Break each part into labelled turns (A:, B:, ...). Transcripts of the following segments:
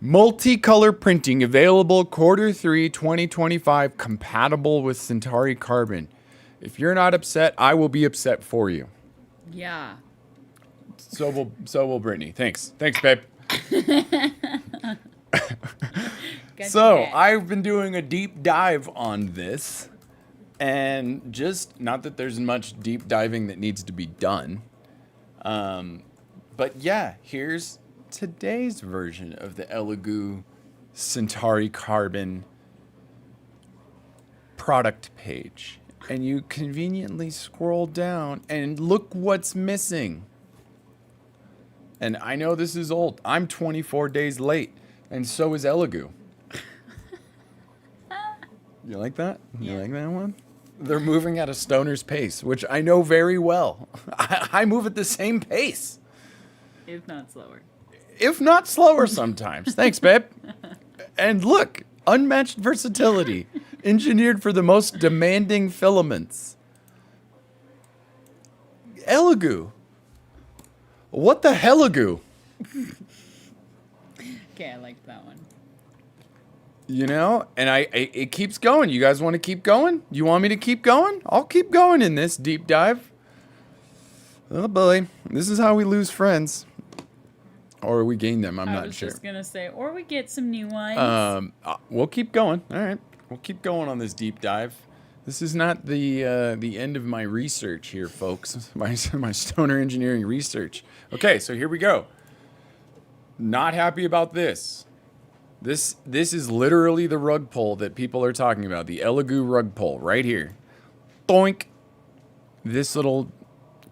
A: Multicolor printing available Q3 2025, compatible with Centauri Carbon. If you're not upset, I will be upset for you.
B: Yeah.
A: So will Brittany. Thanks, babe. So I've been doing a deep dive on this, and just not that there's much deep diving that needs to be done, but yeah, here's today's version of the Elegoo Centauri Carbon product page. And you conveniently scroll down and look what's missing. And I know this is old. I'm 24 days late, and so is Elegoo. You like that? You like that one? They're moving at a stoner's pace, which I know very well. I move at the same pace.
B: If not slower.
A: If not slower sometimes. Thanks, babe. And look, unmatched versatility. Engineered for the most demanding filaments. Elegoo. What the hellegoo?
B: Okay, I liked that one.
A: You know, and it keeps going. You guys want to keep going? You want me to keep going? I'll keep going in this deep dive. Oh boy, this is how we lose friends. Or we gain them, I'm not sure.
B: I was just going to say, or we get some new ones.
A: We'll keep going. All right. We'll keep going on this deep dive. This is not the end of my research here, folks. My stoner engineering research. Okay, so here we go. Not happy about this. This is literally the rug pull that people are talking about. The Elegoo rug pull right here. Doink. This little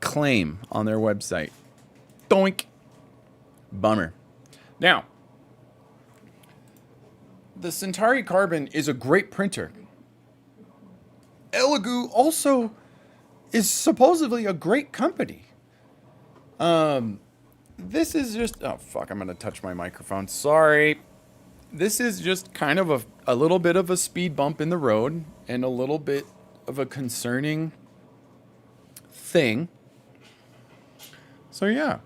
A: claim on their website. Doink. Bummer. Now, the Centauri Carbon is a great printer. Elegoo also is supposedly a great company. This is just... Oh, fuck, I'm going to touch my microphone. Sorry. This is just kind of a little bit of a speed bump in the road and a little bit of a concerning thing. So, yeah.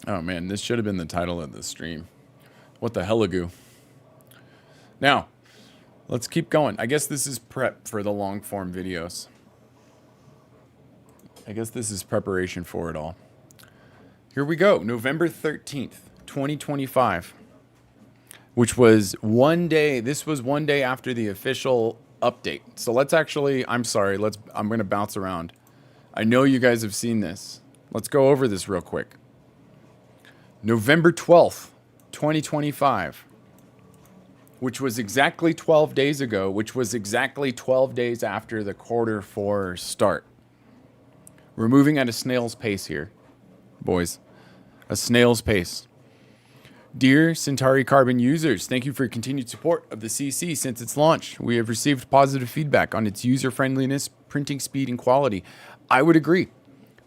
A: Oh, man, this should have been the title of the stream. What the hellegoo? Now, let's keep going. I guess this is prep for the long-form videos. I guess this is preparation for it all. Here we go. November 13th, 2025. Which was one day. This was one day after the official update. So let's actually... I'm sorry. I'm going to bounce around. I know you guys have seen this. Let's go over this real quick. November 12th, 2025, which was exactly 12 days ago, which was exactly 12 days after the Q4 start. We're moving at a snail's pace here, boys. A snail's pace. Dear Centauri Carbon users, thank you for your continued support of the CC since its launch. We have received positive feedback on its user-friendliness, printing speed, and quality. I would agree.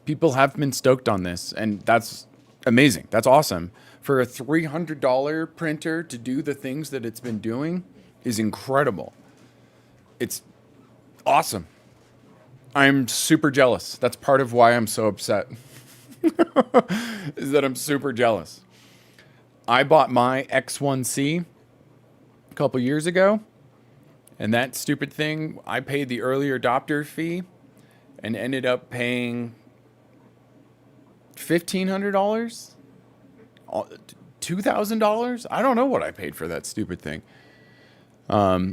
A: People have been stoked on this, and that's amazing. That's awesome. For a $300 printer to do the things that it's been doing is incredible. It's awesome. I'm super jealous. That's part of why I'm so upset. Is that I'm super jealous. I bought my X1C a couple years ago, and that stupid thing, I paid the early adopter fee and ended up paying $1,500, $2,000. I don't know what I paid for that stupid thing.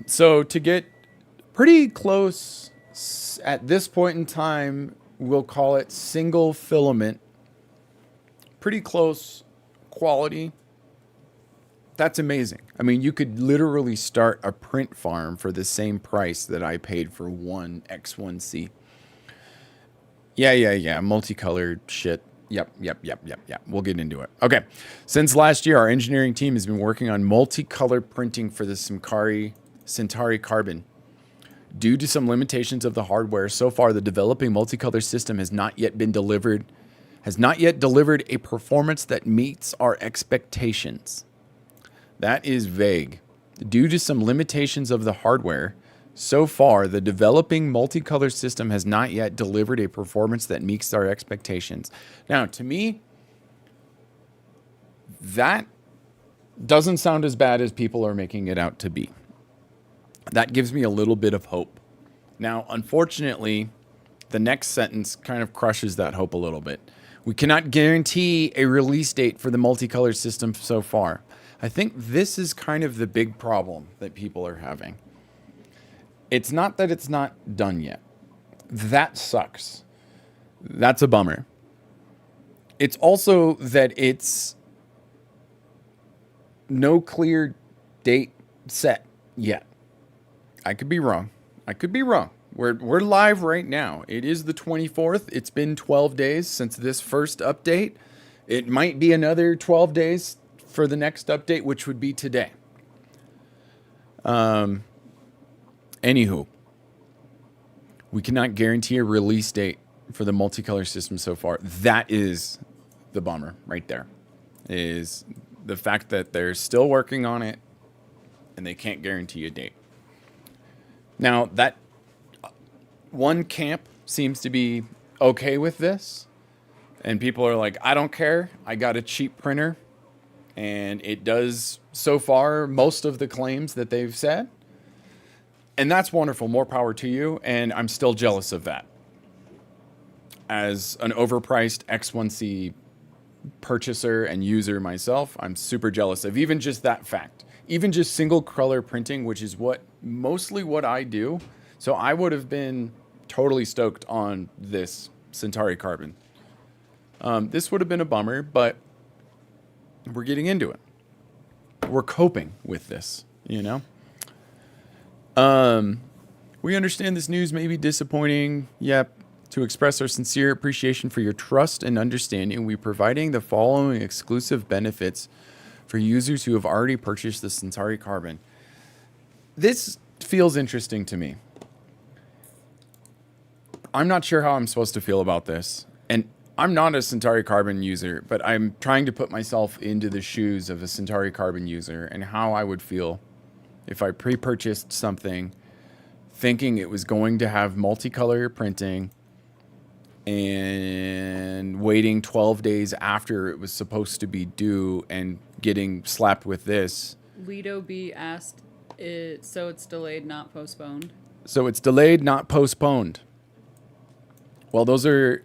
A: So to get pretty close at this point in time, we'll call it single filament, pretty close quality. That's amazing. I mean, you could literally start a print farm for the same price that I paid for one X1C. Yeah. Multicolored shit. Yep. We'll get into it. Okay. Since last year, our engineering team has been working on multicolor printing for the Centauri Carbon. Due to some limitations of the hardware, so far the developing multicolor system has not yet delivered a performance that meets our expectations. That is vague. Due to some limitations of the hardware, so far the developing multicolor system has not yet delivered a performance that meets our expectations. Now, to me, that Doesn't sound as bad as people are making it out to be. That gives me a little bit of hope. Now, unfortunately, the next sentence kind of crushes that hope a little bit. We cannot guarantee a release date for the multicolored system so far. I think this is kind of the big problem that people are having. It's not that it's not done yet. That sucks. That's a bummer. It's also that it's no clear date set yet. I could be wrong. We're live right now. It is the 24th. It's been 12 days since this first update. It might be another 12 days for the next update, which would be today. Anywho, we cannot guarantee a release date for the multicolor system so far. That is the bummer right there, is the fact that they're still working on it and they can't guarantee a date. Now, that one camp seems to be okay with this, and people are like, I don't care. I got a cheap printer, and it does, so far, most of the claims that they've said. And that's wonderful. More power to you, and I'm still jealous of that. As an overpriced X1C purchaser and user myself, I'm super jealous of even just that fact. Even just single color printing, which is mostly what I do. So I would have been totally stoked on this Centauri Carbon. This would have been a bummer, but we're getting into it. We're coping with this, you know? We understand this news may be disappointing. Yep. To express our sincere appreciation for your trust and understanding, we're providing the following exclusive benefits for users who have already purchased the Centauri Carbon. This feels interesting to me. I'm not sure how I'm supposed to feel about this. And I'm not a Centauri Carbon user, but I'm trying to put myself into the shoes of a Centauri Carbon user and how I would feel if I pre-purchased something thinking it was going to have multicolor printing and waiting 12 days after it was supposed to be due and getting slapped with this.
B: Lido B asked, so it's delayed, not postponed.
A: So it's delayed, not postponed. Well, those are...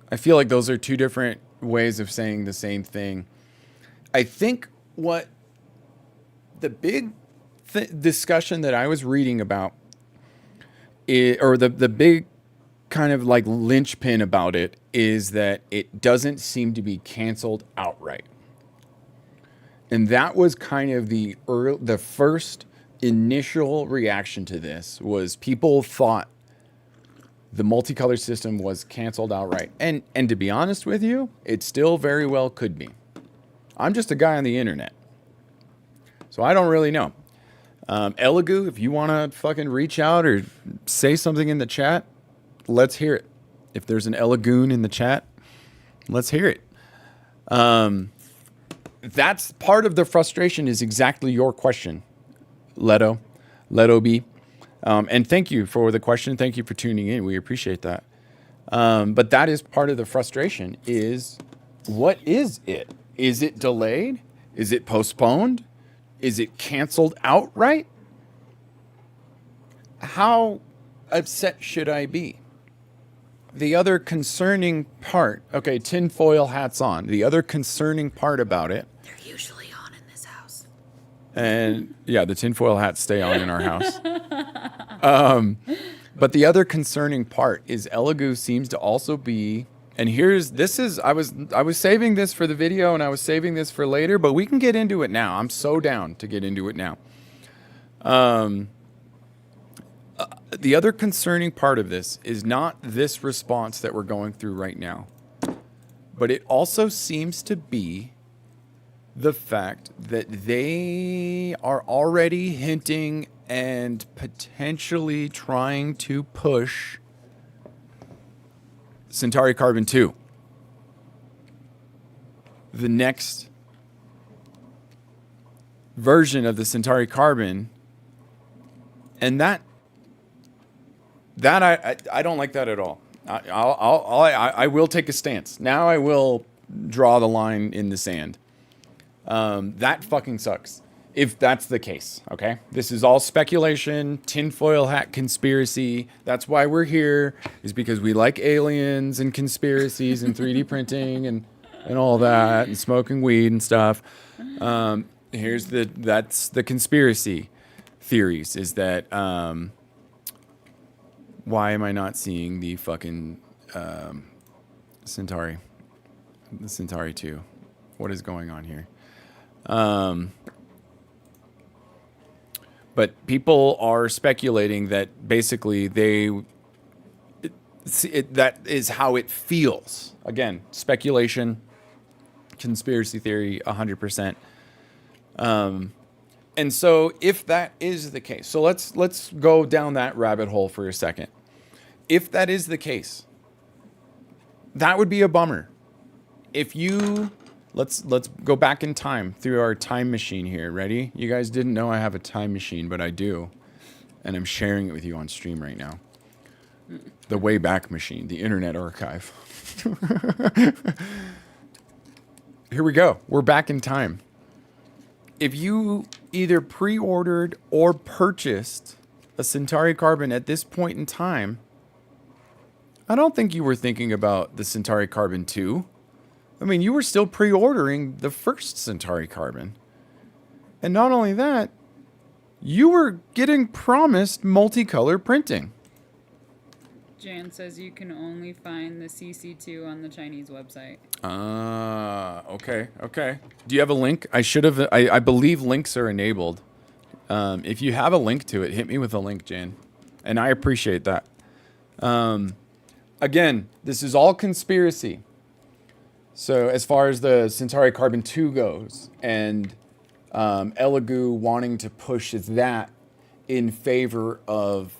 A: I feel like those are two different ways of saying the same thing. I think what the big discussion that I was reading about, or the big kind of like linchpin about it, is that it doesn't seem to be canceled outright. And that was kind of the first initial reaction to this, was people thought the multicolor system was canceled outright. And to be honest with you, it still very well could be. I'm just a guy on the internet, so I don't really know. Elegoo, if you want to fucking reach out or say something in the chat, let's hear it. If there's an Elegoon in the chat, let's hear it. That's part of the frustration, is exactly your question, Leto B. And thank you for the question. Thank you for tuning in. We appreciate that. But that is part of the frustration, is what is it? Is it delayed? Is it postponed? Is it canceled outright? How upset should I be? The other concerning part, okay, tinfoil hats on. The other concerning part about it.
B: They're usually on in this house.
A: And yeah, the tinfoil hats stay on in our house. But the other concerning part is Elegoo seems to also be, and I was saving this for the video and I was saving this for later, but we can get into it now. I'm so down to get into it now. The other concerning part of this is not this response that we're going through right now, but it also seems to be the fact that they are already hinting and potentially trying to push Centauri Carbon 2. The next version of the Centauri Carbon. And that I don't like that at all. I will take a stance. Now I will draw the line in the sand. That fucking sucks. If that's the case, okay? This is all speculation, tinfoil hat conspiracy. That's why we're here, is because we like aliens and conspiracies and 3D printing and all that and smoking weed and stuff. That's the conspiracy theories, is that why am I not seeing the fucking Centauri? The Centauri 2. What is going on here? But people are speculating that basically that is how it feels. Again, speculation, conspiracy theory, 100%. And so if that is the case, so let's go down that rabbit hole for a second. If that is the case, that would be a bummer. If you let's go back in time through our time machine here. Ready? You guys didn't know I have a time machine, but I do. And I'm sharing it with you on stream right now. The Wayback Machine, the Internet Archive. Here we go. We're back in time. If you either pre-ordered or purchased a Centauri Carbon at this point in time, I don't think you were thinking about the Centauri Carbon 2. I mean, you were still pre-ordering the first Centauri Carbon. And not only that, you were getting promised multicolor printing.
B: Jan says you can only find the CC2 on the Chinese website.
A: Okay. Do you have a link? I believe links are enabled. If you have a link to it, hit me with a link, Jan. And I appreciate that. Again, this is all conspiracy. So as far as the Centauri Carbon 2 goes, and Elegoo wanting to push that in favor of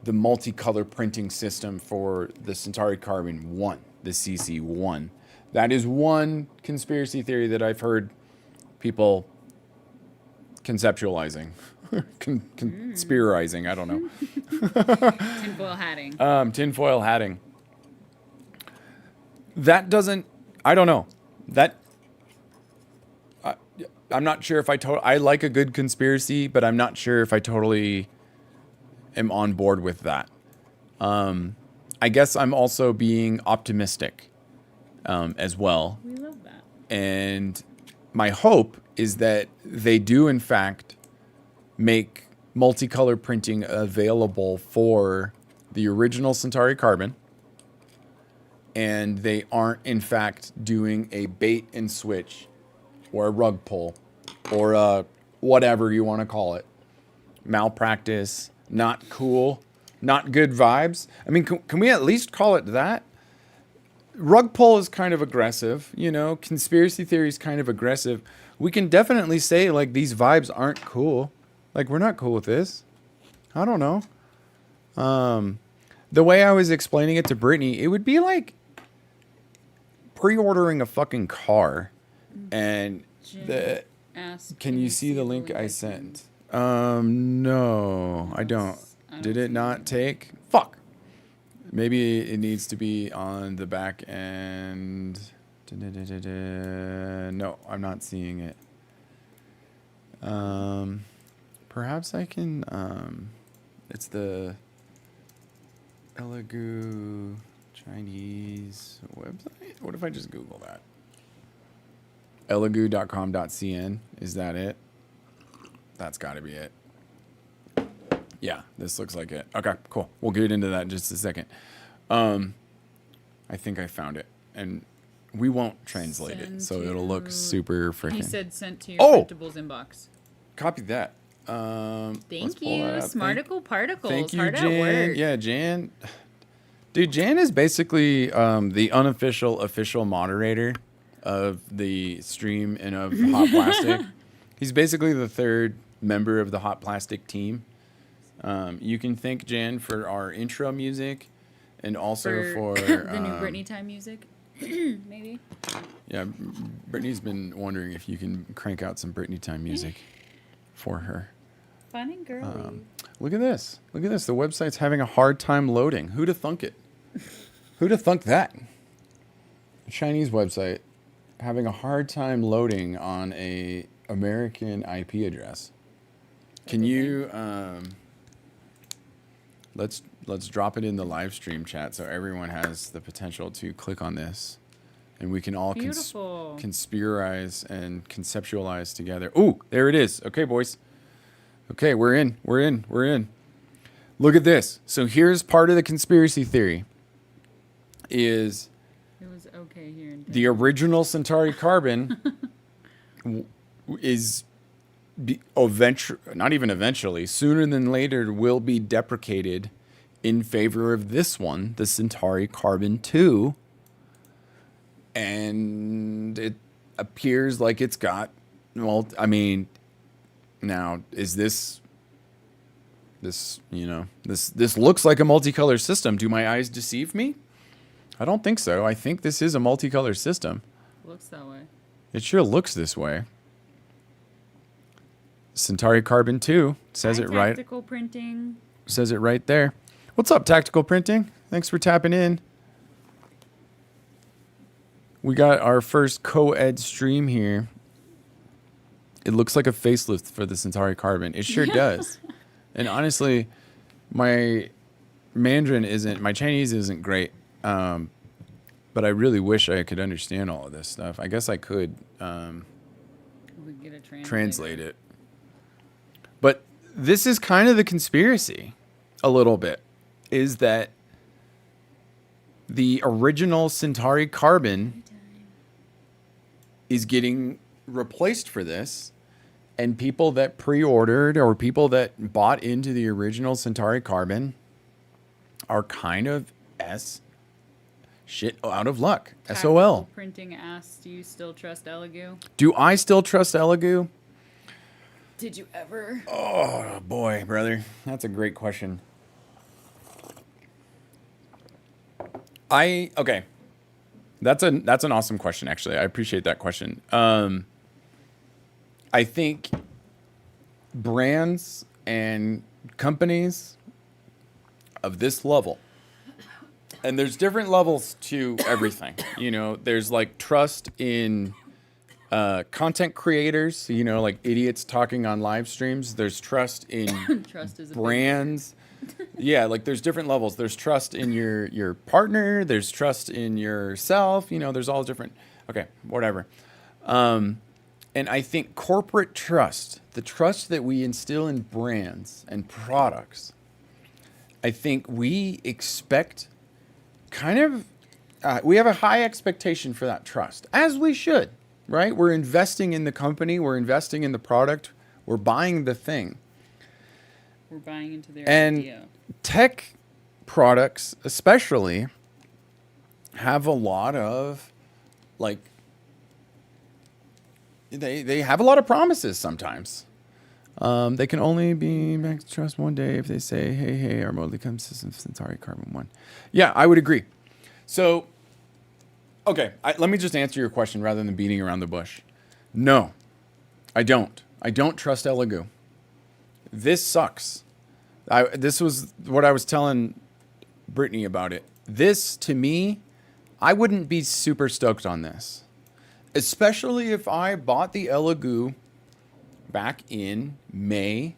A: the multicolor printing system for the Centauri Carbon 1, the CC1. That is one conspiracy theory that I've heard people conceptualizing. Conspirizing, I don't know.
B: Tinfoil hatting.
A: Tinfoil hatting. That doesn't, I don't know. That, I'm not sure if I like a good conspiracy, but I'm not sure if I totally am on board with that. I guess I'm also being optimistic as well.
B: We love that.
A: And my hope is that they do, in fact, make multicolor printing available for the original Centauri Carbon. And they aren't, in fact, doing a bait and switch or a rug pull or a whatever you want to call it. Malpractice, not cool, not good vibes. I mean, can we at least call it that? Rug pull is kind of aggressive, you know, conspiracy theory is kind of aggressive. We can definitely say, like, these vibes aren't cool. Like, we're not cool with this. I don't know. The way I was explaining it to Brittany, it would be like pre-ordering a fucking car and can you see the link I sent? No, I don't. Did it not take? Fuck. Maybe it needs to be on the back end. No, I'm not seeing it. Perhaps I can, it's the Elegoo Chinese website. What if I just Google that? Elegoo.com.cn. Is that it? That's got to be it. Yeah, this looks like it. Okay, cool. We'll get into that in just a second. I think I found it. And we won't translate it, so it'll look super freaking...
B: He said sent to your printables inbox.
A: Copy that.
B: Thank you, Smarticle Particles.
A: Thank you,
B: Hard
A: Jan.
B: at work.
A: Yeah, Jan. Dude, Jan is basically the unofficial official moderator of the stream and of Hot Plastic. He's basically the third member of the Hot Plastic team. You can thank Jan for our intro music and also for
B: the new Britney time music. Maybe.
A: Yeah, Brittany's been wondering if you can crank out some Britney time music for her.
B: Fun and girly.
A: Look at this. Look at this. The website's having a hard time loading. Who'd have thunk it? Who'd have thunk that? A Chinese website having a hard time loading on a American IP address. Can you let's drop it in the live stream chat so everyone has the potential to click on this, and we can all conspirize and conceptualize together. Ooh, there it is. Okay, boys. Okay, we're in. Look at this. So here's part of the conspiracy theory. Is
B: it was okay here in
A: the original Centauri Carbon is not even eventually, sooner than later, will be deprecated in favor of this one, the Centauri Carbon 2. And it appears like it's got, well, I mean, now is this looks like a multicolor system. Do my eyes deceive me? I don't think so. I think this is a multicolor system.
B: Looks that way.
A: It sure looks this way. Centauri Carbon 2 says it right.
B: Tactical printing.
A: Says it right there. What's up, Tactical Printing? Thanks for tapping in. We got our first co-ed stream here. It looks like a facelift for the Centauri Carbon. It sure does. And honestly, my Chinese isn't great. But I really wish I could understand all of this stuff. I guess I could
B: We get a
A: translate it. But this is kind of the conspiracy, a little bit, is that the original Centauri Carbon is getting replaced for this, and people that pre-ordered or people that bought into the original Centauri Carbon are kind of shit out of luck.
B: Tactical
A: SOL.
B: Printing asks, do you still trust Elegoo?
A: Do I still trust Elegoo?
B: Did you ever?
A: Oh boy, brother, that's a great question. Okay, that's an awesome question. Actually, I appreciate that question. I think brands and companies of this level, and there's different levels to everything. You know, there's like trust in content creators, you know, like idiots talking on live streams. There's trust in
B: Trust is a
A: brands. Yeah, like there's different levels. There's trust in your partner. There's trust in yourself. You know, there's all different. Okay, whatever. And I think corporate trust, the trust that we instill in brands and products, I think we expect kind of, we have a high expectation for that trust, as we should, right? We're investing in the company. We're investing in the product. We're buying the thing.
B: We're buying into their
A: and
B: idea.
A: Tech products especially have a lot of like they have a lot of promises sometimes. They can only be max trust one day if they say, hey, our remotely custom system Centauri Carbon 1. Yeah, I would agree. So, okay, let me just answer your question rather than beating around the bush. No, I don't. I don't trust Elegoo. This sucks. This was what I was telling Brittany about it. This, to me, I wouldn't be super stoked on this. Especially if I bought the Elegoo back in May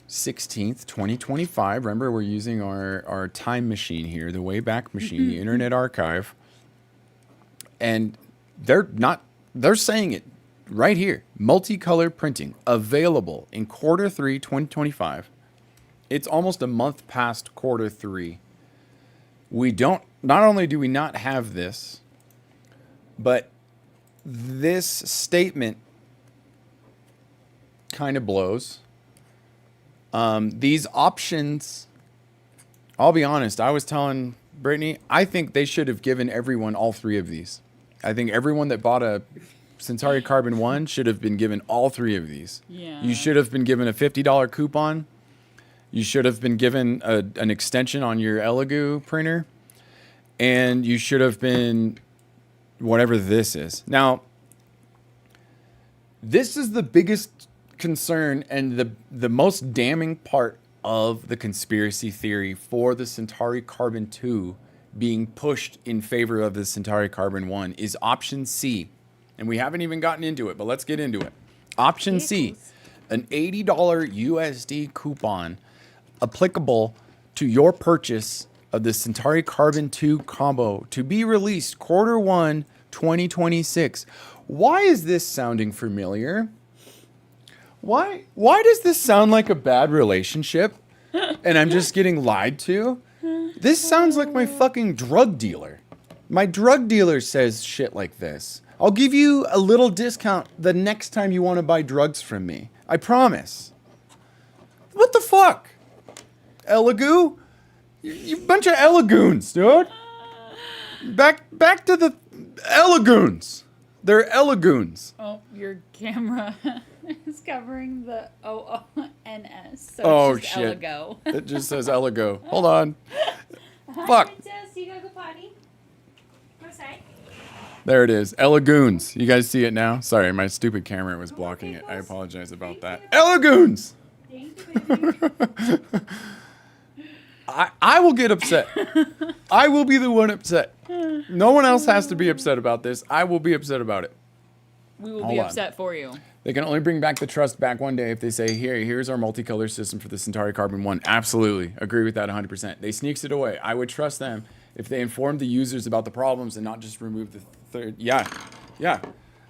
A: 16th, 2025. Remember, we're using our time machine here, the Wayback Machine, the Internet Archive. And they're saying it right here. Multicolor printing available in Q3 2025. It's almost a month past Q3. Not only do we not have this, but this statement kind of blows. These options, I'll be honest, I was telling Brittany, I think they should have given everyone all three of these. I think everyone that bought a Centauri Carbon 1 should have been given all three of these.
B: Yeah.
A: You should have been given a $50 coupon. You should have been given an extension on your Elegoo printer. And you should have been whatever this is. Now, this is the biggest concern and the most damning part of the conspiracy theory for the Centauri Carbon 2 being pushed in favor of the Centauri Carbon 1 is option C. And we haven't even gotten into it, but let's get into it. Option C, an $80 USD coupon applicable to your purchase of the Centauri Carbon 2 combo to be released Q1 2026. Why is this sounding familiar? Why does this sound like a bad relationship and I'm just getting lied to? This sounds like my fucking drug dealer. My drug dealer says shit like this. I'll give you a little discount the next time you want to buy drugs from me. I promise. What the fuck? Elegoo? You bunch of Elegoons, dude. Back to the Elegoons. They're Elegoons.
B: Oh, your camera is covering the OONS. So
A: Oh,
B: it's just
A: shit.
B: Elegoo.
A: It just says Elegoo. Hold on. Fuck.
C: Princess, you gotta go potty. Go outside.
A: There it is. Elegoons. You guys see it now? Sorry, my stupid camera was blocking it. I apologize about that. Elegoons!
C: Thank you, baby.
A: I will get upset. I will be the one upset. No one else has to be upset about this. I will be upset about it.
B: We will
A: Hold
B: be
A: on.
B: upset for you.
A: They can only bring back the trust back one day if they say, here's our multicolor system for the Centauri Carbon 1. Absolutely. Agree with that 100%. They sneaks it away. I would trust them if they informed the users about the problems and not just remove the third. Yeah.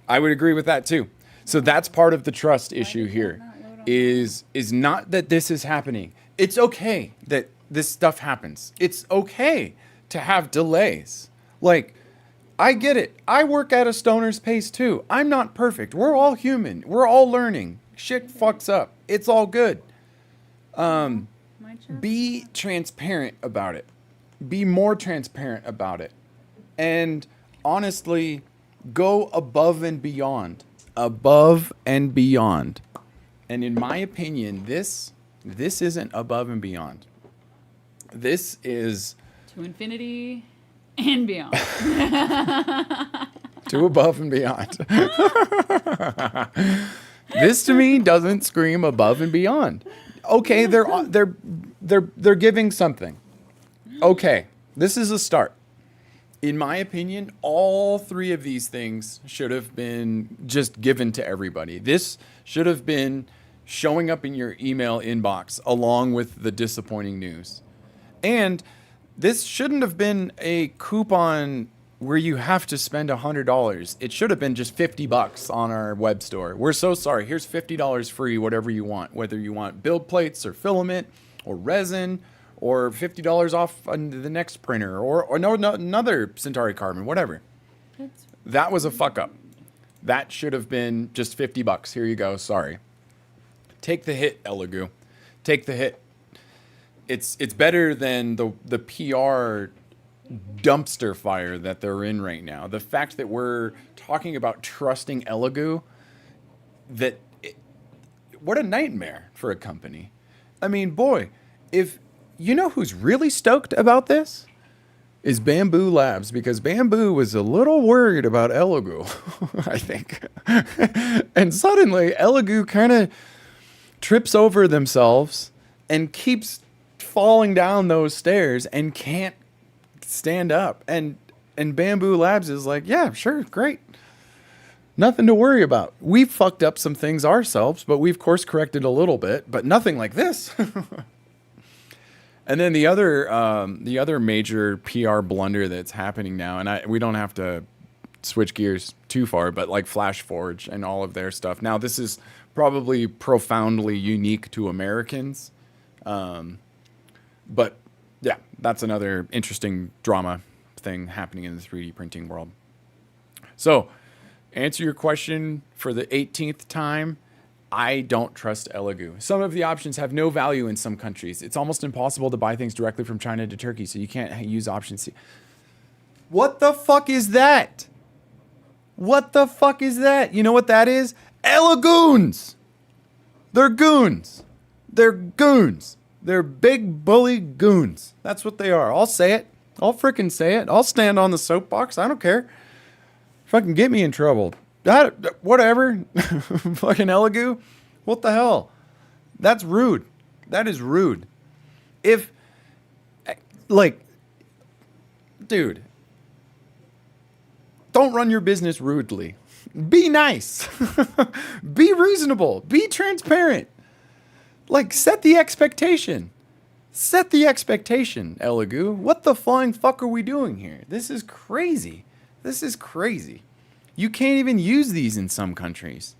A: I would agree with that too. So that's part of the trust issue here is not that this is happening. It's okay that this stuff happens. It's okay to have delays. Like, I get it. I work at a stoner's pace too. I'm not perfect. We're all human. We're all learning. Shit fucks up. It's all good. Be transparent about it. Be more transparent about it. And honestly, go above and beyond. Above and beyond. And in my opinion, this isn't above and beyond. This is
B: To infinity and beyond.
A: to above and beyond. This to me doesn't scream above and beyond. Okay, they're giving something. Okay, this is a start. In my opinion, all three of these things should have been just given to everybody. This should have been showing up in your email inbox along with the disappointing news. And this shouldn't have been a coupon where you have to spend $100. It should have been just $50 on our web store. We're so sorry. Here's $50 free, whatever you want, whether you want build plates or filament or resin or $50 off on the next printer or no, another Centauri Carbon, whatever. That was a fuck up. That should have been just $50. Here you go. Sorry. Take the hit, Elegoo. Take the hit. It's better than the PR dumpster fire that they're in right now. The fact that we're talking about trusting Elegoo, what a nightmare for a company. I mean, boy, if you know who's really stoked about this is Bambu Labs, because Bambu was a little worried about Elegoo, I think. And suddenly Elegoo kind of trips over themselves and keeps falling down those stairs and can't stand up. And Bambu Labs is like, yeah, sure, great. Nothing to worry about. We fucked up some things ourselves, but we've course corrected a little bit, but nothing like this. And then the other major PR blunder that's happening now, and we don't have to switch gears too far, but like FlashForge and all of their stuff. Now, this is probably profoundly unique to Americans. But yeah, that's another interesting drama thing happening in the 3D printing world. So, answer your question for the 18th time. I don't trust Elegoo. Some of the options have no value in some countries. It's almost impossible to buy things directly from China to Turkey, so you can't use option C. What the fuck is that? What the fuck is that? You know what that is? Elegoons! They're goons. They're goons. They're big bully goons. That's what they are. I'll say it. I'll frickin' say it. I'll stand on the soapbox. I don't care. Fucking get me in trouble. Whatever. Fucking Elegoo. What the hell? That's rude. That is rude. If, like, dude, don't run your business rudely. Be nice. Be reasonable. Be transparent. Like, set the expectation. Set the expectation, Elegoo. What the flying fuck are we doing here? This is crazy. This is crazy. You can't even use these in some countries.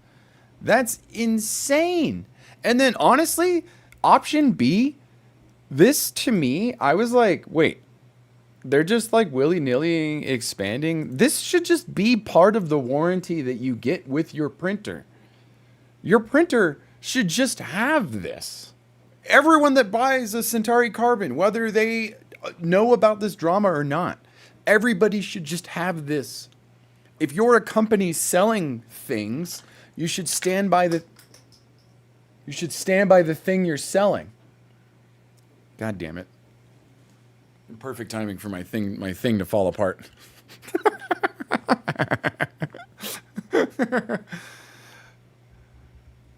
A: That's insane. And then, honestly, option B, this to me, I was like, wait, they're just like willy-nilly expanding. This should just be part of the warranty that you get with your printer. Your printer should just have this. Everyone that buys a Centauri Carbon, whether they know about this drama or not, everybody should just have this. If you're a company selling things, you should stand by the thing you're selling. God damn it. Perfect timing for my thing to fall apart.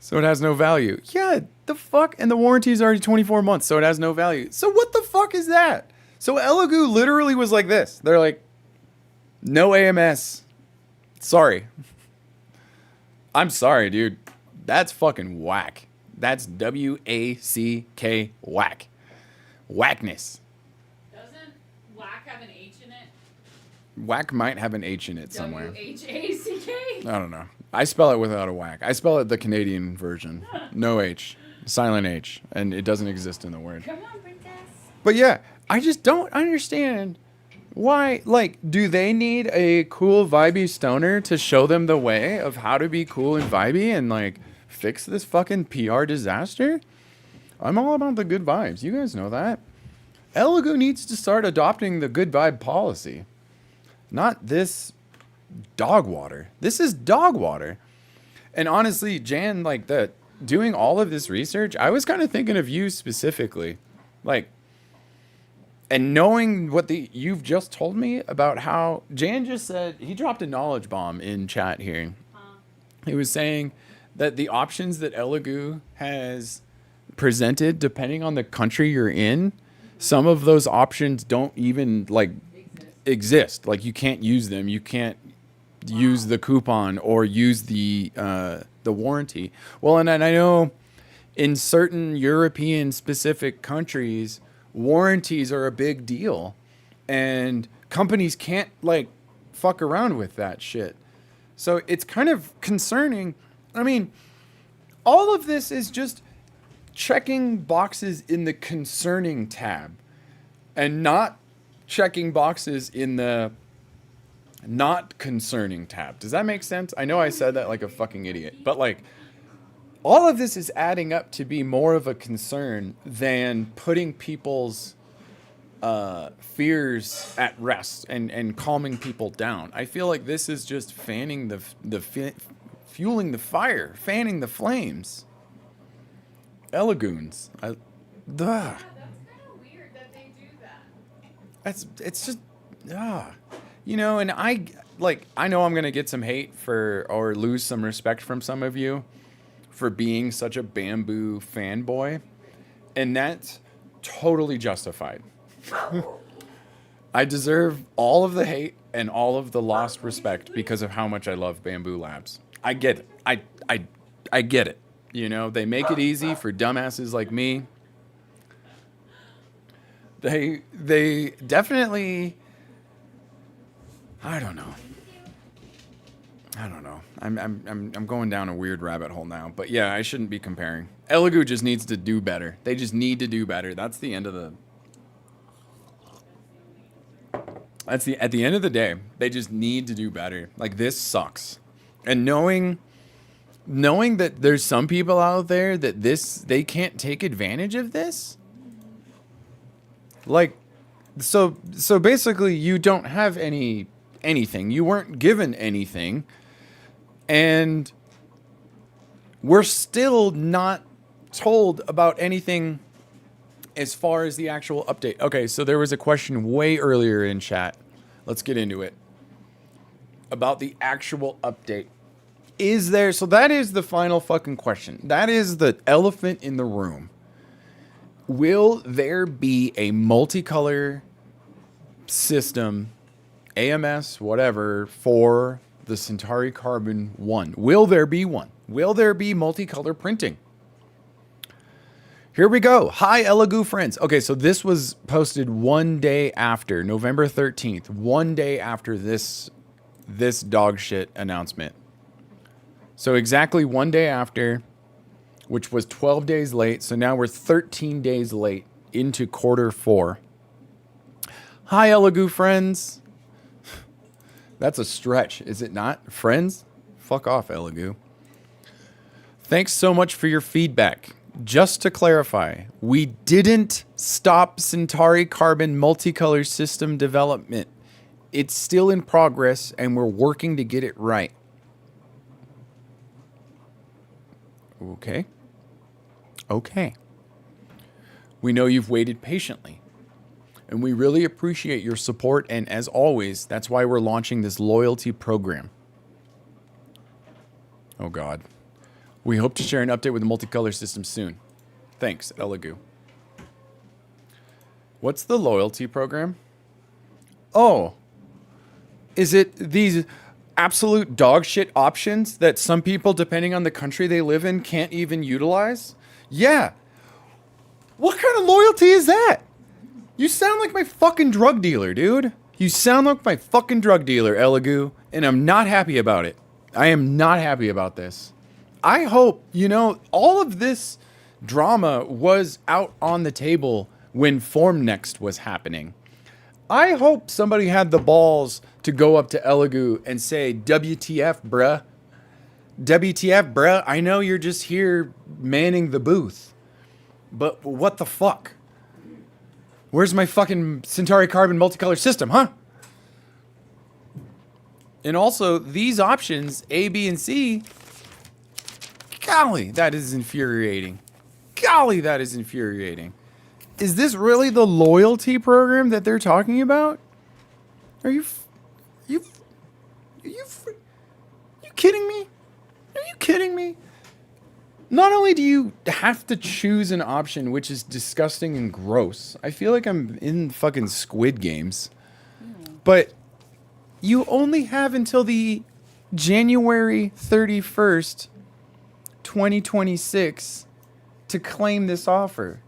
A: So it has no value. Yeah, the fuck? And the warranty is already 24 months, so it has no value. So what the fuck is that? So Elegoo literally was like this. They're like, no AMS. Sorry. I'm sorry, dude. That's fucking whack. That's W-A-C-K whack. Whackness.
B: Doesn't whack have an H in it?
A: Whack might have an H in it somewhere.
B: W-H-A-C-K?
A: I don't know. I spell it without a whack. I spell it the Canadian version. No H. Silent H. And it doesn't exist in the word.
C: Come on, princess.
A: But yeah, I just don't understand why. Like, do they need a cool, vibey stoner to show them the way of how to be cool and vibey and, like, fix this fucking PR disaster? I'm all about the good vibes. You guys know that. Elegoo needs to start adopting the good vibe policy. Not this dog water. This is dog water. And honestly, Jan, like, doing all of this research, I was kind of thinking of you specifically. Like, and knowing what you've just told me about how Jan just said, he dropped a knowledge bomb in chat here. He was saying that the options that Elegoo has presented, depending on the country you're in, some of those options don't even like exist. Like, you can't use them. You can't use the coupon or use the warranty. Well, and I know in certain European specific countries, warranties are a big deal, and companies can't like fuck around with that shit. So it's kind of concerning. I mean, all of this is just checking boxes in the concerning tab and not checking boxes in the not concerning tab. Does that make sense? I know I said that like a fucking idiot, but like all of this is adding up to be more of a concern than putting people's fears at rest and calming people down. I feel like this is just fanning fueling the fire, fanning the flames. Elegoons.
B: Yeah, that's kind of weird that they do that.
A: It's just, you know, and I know I'm going to get some hate or lose some respect from some of you for being such a bamboo fanboy, and that's totally justified. I deserve all of the hate and all of the lost respect because of how much I love Bamboo Labs. I get it. I get it. You know, they make it easy for dumbasses like me. They definitely, I don't know. I'm going down a weird rabbit hole now. But yeah, I shouldn't be comparing. Elegoo just needs to do better. They just need to do better. That's the end of the. At the end of the day, they just need to do better. Like, this sucks. And knowing that there's some people out there that they can't take advantage of this. Like, so basically you don't have anything. You weren't given anything. And we're still not told about anything as far as the actual update. Okay, so there was a question way earlier in chat. Let's get into it. About the actual update. So that is the final fucking question. That is the elephant in the room. Will there be a multicolor system, AMS, whatever, for the Centauri Carbon 1. Will there be one? Will there be multicolor printing? Here we go. Hi, Elegoo friends. Okay, so this was posted one day after, November 13th, one day after this dog shit announcement. So exactly one day after, which was 12 days late. So now we're 13 days late into quarter 4. Hi, Elegoo friends. That's a stretch, is it not? Friends? Fuck off, Elegoo. Thanks so much for your feedback. Just to clarify, we didn't stop Centauri Carbon multicolor system development. It's still in progress, and we're working to get it right. Okay. Okay. We know you've waited patiently, and we really appreciate your support, and as always, that's why we're launching this loyalty program. Oh, God. We hope to share an update with the multicolor system soon. Thanks, Elegoo. What's the loyalty program? Oh, is it these absolute dog shit options that some people, depending on the country they live in, can't even utilize? Yeah. What kind of loyalty is that? You sound like my fucking drug dealer, dude. You sound like my fucking drug dealer, Elegoo, and I'm not happy about it. I am not happy about this. I hope, all of this drama was out on the table when Form Next was happening. I hope somebody had the balls to go up to Elegoo and say, WTF, bruh. WTF, bruh. I know you're just here manning the booth, but what the fuck? Where's my fucking Centauri Carbon multicolor system, huh? And also, these options, A, B, and C, golly, that is infuriating. Golly, that is infuriating. Is this really the loyalty program that they're talking about? Are you kidding me? Are you kidding me? Not only do you have to choose an option, which is disgusting and gross. I feel like I'm in fucking Squid Games. But you only have until the January 31st, 2026 to claim this offer.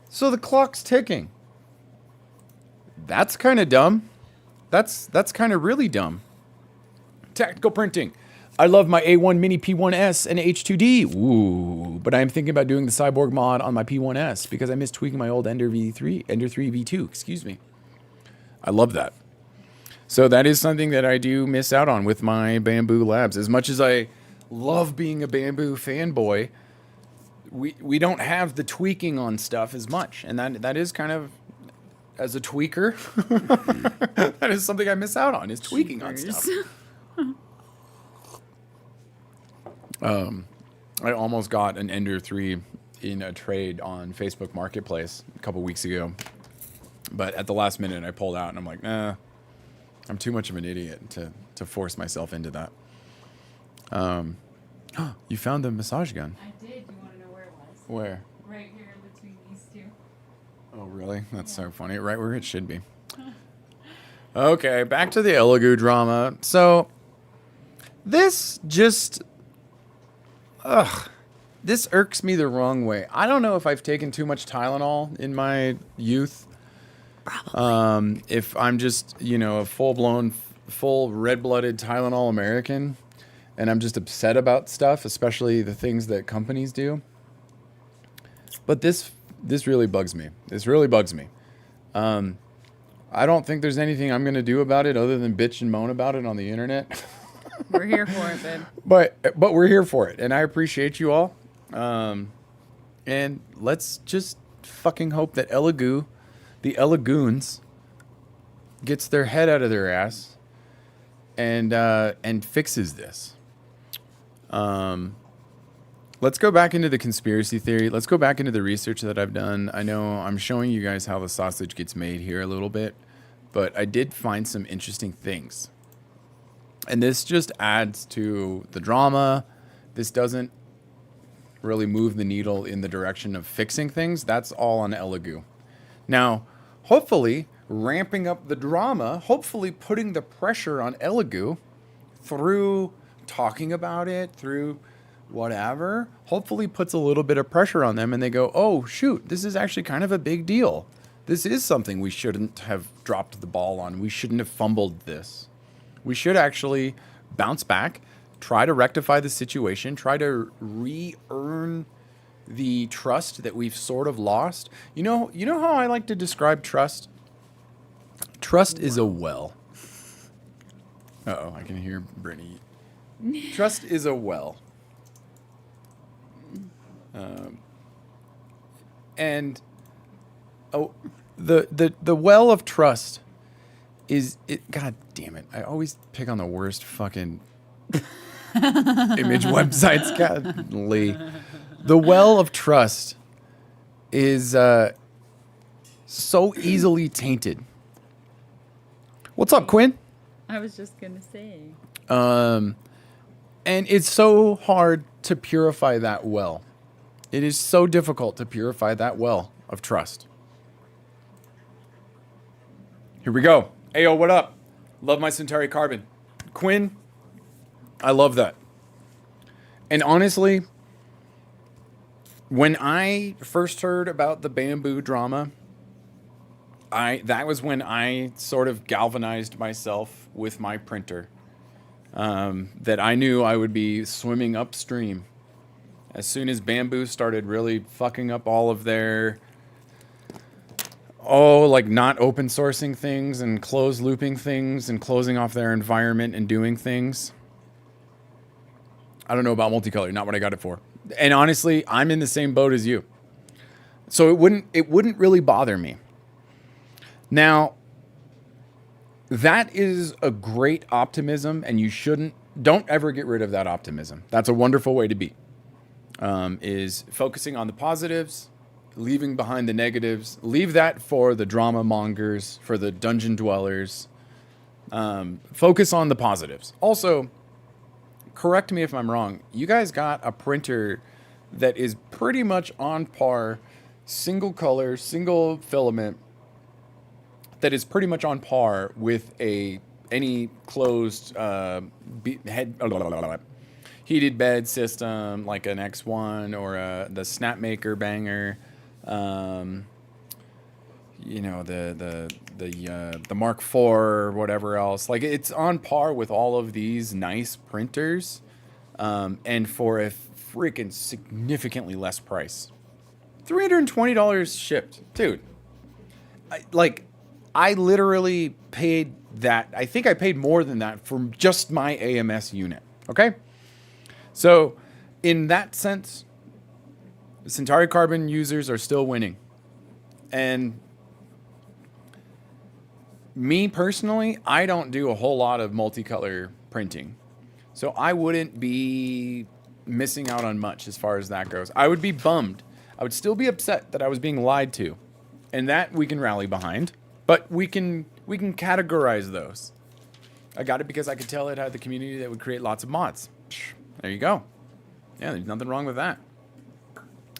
A: So the clock's ticking. That's kind of dumb. That's kind of really dumb. Tactical printing. I love my A1 Mini P1S and H2D. Ooh, but I'm thinking about doing the Cyborg mod on my P1S because I miss tweaking my old Ender 3 V2, excuse me. I love that. So that is something that I do miss out on with my Bambu Labs. As much as I love being a Bambu fanboy, we don't have the tweaking on stuff as much. And that is kind of, as a tweaker, that is something I miss out on, is tweaking on stuff. I almost got an Ender 3 in a trade on Facebook Marketplace a couple weeks ago. But at the last minute, I pulled out, and I'm like, nah, I'm too much of an idiot to force myself into that. You found the massage gun.
B: I did. You want to know where it was?
A: Where?
B: Right here between these two.
A: Oh, really? That's so funny. Right where it should be. Okay, back to the Elegoo drama. So, this just... this irks me the wrong way. I don't know if I've taken too much Tylenol in my youth. Probably. If I'm just, a full-blown, full red-blooded Tylenol American, and I'm just upset about stuff, especially the things that companies do. But this really bugs me. This really bugs me. I don't think there's anything I'm going to do about it other than bitch and moan about it on the internet.
B: We're here for it, babe.
A: But we're here for it, and I appreciate you all. And let's just fucking hope that Elegoo, the Elegoons, gets their head out of their ass and fixes this. Let's go back into the conspiracy theory. Let's go back into the research that I've done. I know I'm showing you guys how the sausage gets made here a little bit, but I did find some interesting things. And this just adds to the drama. This doesn't really move the needle in the direction of fixing things. That's all on Elegoo. Now, hopefully, ramping up the drama, hopefully putting the pressure on Elegoo through talking about it, through whatever, hopefully puts a little bit of pressure on them and they go, oh, shoot, this is actually kind of a big deal. This is something we shouldn't have dropped the ball on. We shouldn't have fumbled this. We should actually bounce back, try to rectify the situation, try to re-earn the trust that we've sort of lost. You know how I like to describe trust? Trust is a well. Uh-oh, I can hear Brittany. Trust is a well. And the well of trust is it. God damn it! I always pick on the worst fucking image websites. Godly. The well of trust is so easily tainted. What's up, Quinn?
B: I was just gonna say.
A: And it's so hard to purify that well. It is so difficult to purify that well of trust. Here we go. Ayo, what up? Love my Centauri Carbon. Quinn, I love that. And honestly, when I first heard about the bamboo drama, that was when I sort of galvanized myself with my printer. That I knew I would be swimming upstream. As soon as bamboo started really fucking up all of their, like not open sourcing things and closed looping things and closing off their environment and doing things. I don't know about multicolor, not what I got it for. And honestly, I'm in the same boat as you. So it wouldn't really bother me. Now, that is a great optimism, and you don't ever get rid of that optimism. That's a wonderful way to be. Is focusing on the positives, leaving behind the negatives. Leave that for the drama mongers, for the dungeon dwellers. Focus on the positives. Also, correct me if I'm wrong. You guys got a printer that is pretty much on par, single color, single filament, that is pretty much on par with any closed heated bed system like an X1 or the Snapmaker Banger, the Mark IV or whatever else. Like, it's on par with all of these nice printers, and for a freaking significantly less price. $320 shipped, dude. I literally paid that. I think I paid more than that for just my AMS unit. Okay. So in that sense, Centauri Carbon users are still winning. And me personally, I don't do a whole lot of multicolor printing. So I wouldn't be missing out on much as far as that goes. I would be bummed. I would still be upset that I was being lied to. And that we can rally behind. But we can categorize those. I got it because I could tell it had the community that would create lots of mods. There you go. Yeah, there's nothing wrong with that.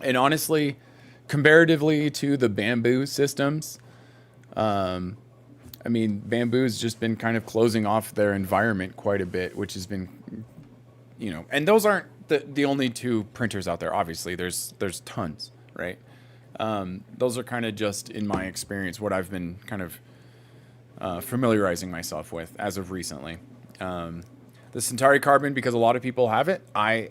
A: And honestly, comparatively to the bamboo systems, bamboo's just been kind of closing off their environment quite a bit, which has been, and those aren't the only two printers out there. Obviously, there's tons, right? Those are kind of just, in my experience, what I've been kind of familiarizing myself with as of recently. The Centauri Carbon, because a lot of people have it. I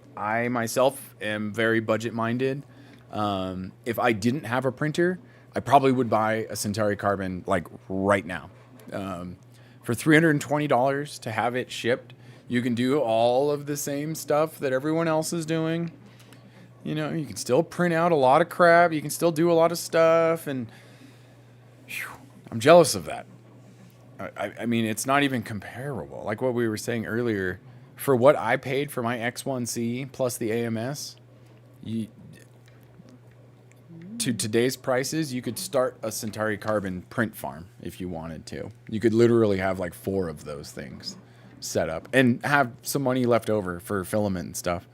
A: myself am very budget-minded. If I didn't have a printer, I probably would buy a Centauri Carbon like right now. For $320 to have it shipped, you can do all of the same stuff that everyone else is doing. You can still print out a lot of crap. You can still do a lot of stuff. And I'm jealous of that. I mean, it's not even comparable. Like what we were saying earlier, for what I paid for my X1C plus the AMS, to today's prices, you could start a Centauri Carbon print farm if you wanted to. You could literally have like 4 of those things set up and have some money left over for filament and stuff.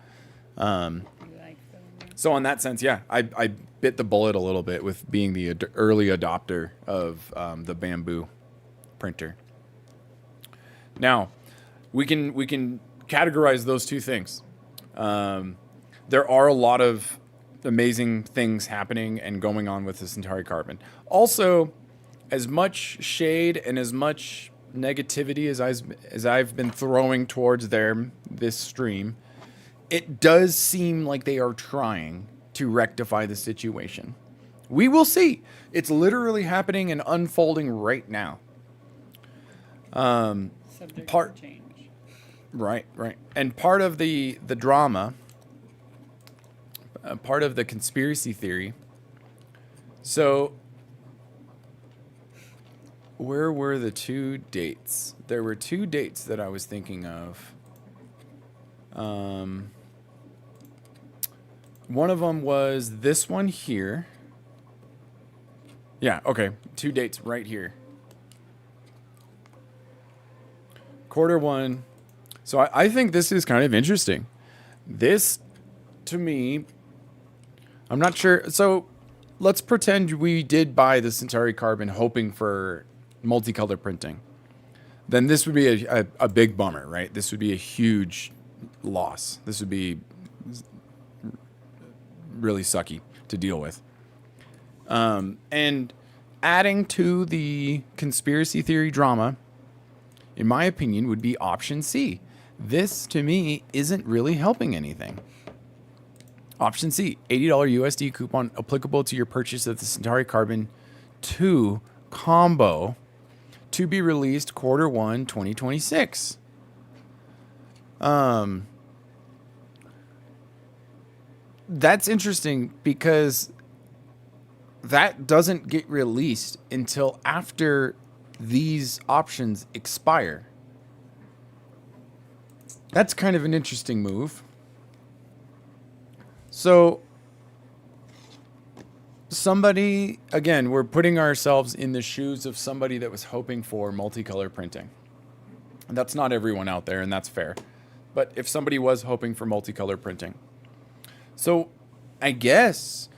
A: So in that sense, yeah, I bit the bullet a little bit with being the early adopter of the bamboo printer. Now, we can categorize those two things. There are a lot of amazing things happening and going on with the Centauri Carbon. Also, as much shade and as much negativity as I've been throwing towards this stream, it does seem like they are trying to rectify the situation. We will see. It's literally happening and unfolding right now.
B: Subject to change.
A: Right. And part of the drama, part of the conspiracy theory. So, where were the two dates? There were two dates that I was thinking of. One of them was this one here. Yeah, okay. Two dates right here. Q1. So I think this is kind of interesting. This, to me, I'm not sure. So let's pretend we did buy the Centauri Carbon hoping for multicolor printing. Then this would be a big bummer, right? This would be a huge loss. This would be really sucky to deal with. And adding to the conspiracy theory drama, in my opinion, would be option C. This, to me, isn't really helping anything. Option C, $80 USD coupon applicable to your purchase of the Centauri Carbon 2 combo to be released Q1 2026. That's interesting because that doesn't get released until after these options expire. That's kind of an interesting move. So somebody, again, we're putting ourselves in the shoes of somebody that was hoping for multicolor printing. And that's not everyone out there, and that's fair. But if somebody was hoping for multicolor printing. So I guess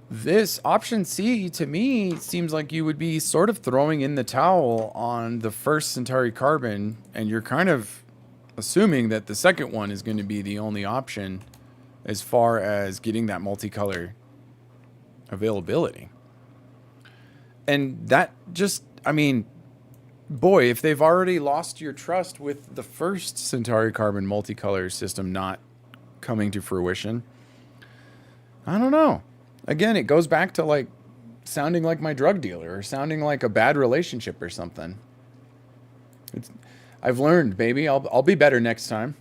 A: this option C, to me, seems like you would be sort of throwing in the towel on the first Centauri Carbon, and you're kind of assuming that the second one is going to be the only option as far as getting that multicolor availability. And that just, I mean, boy, if they've already lost your trust with the first Centauri Carbon multicolor system not coming to fruition, I don't know. Again, it goes back to like sounding like my drug dealer or sounding like a bad relationship or something. I've learned, baby. I'll be better next time.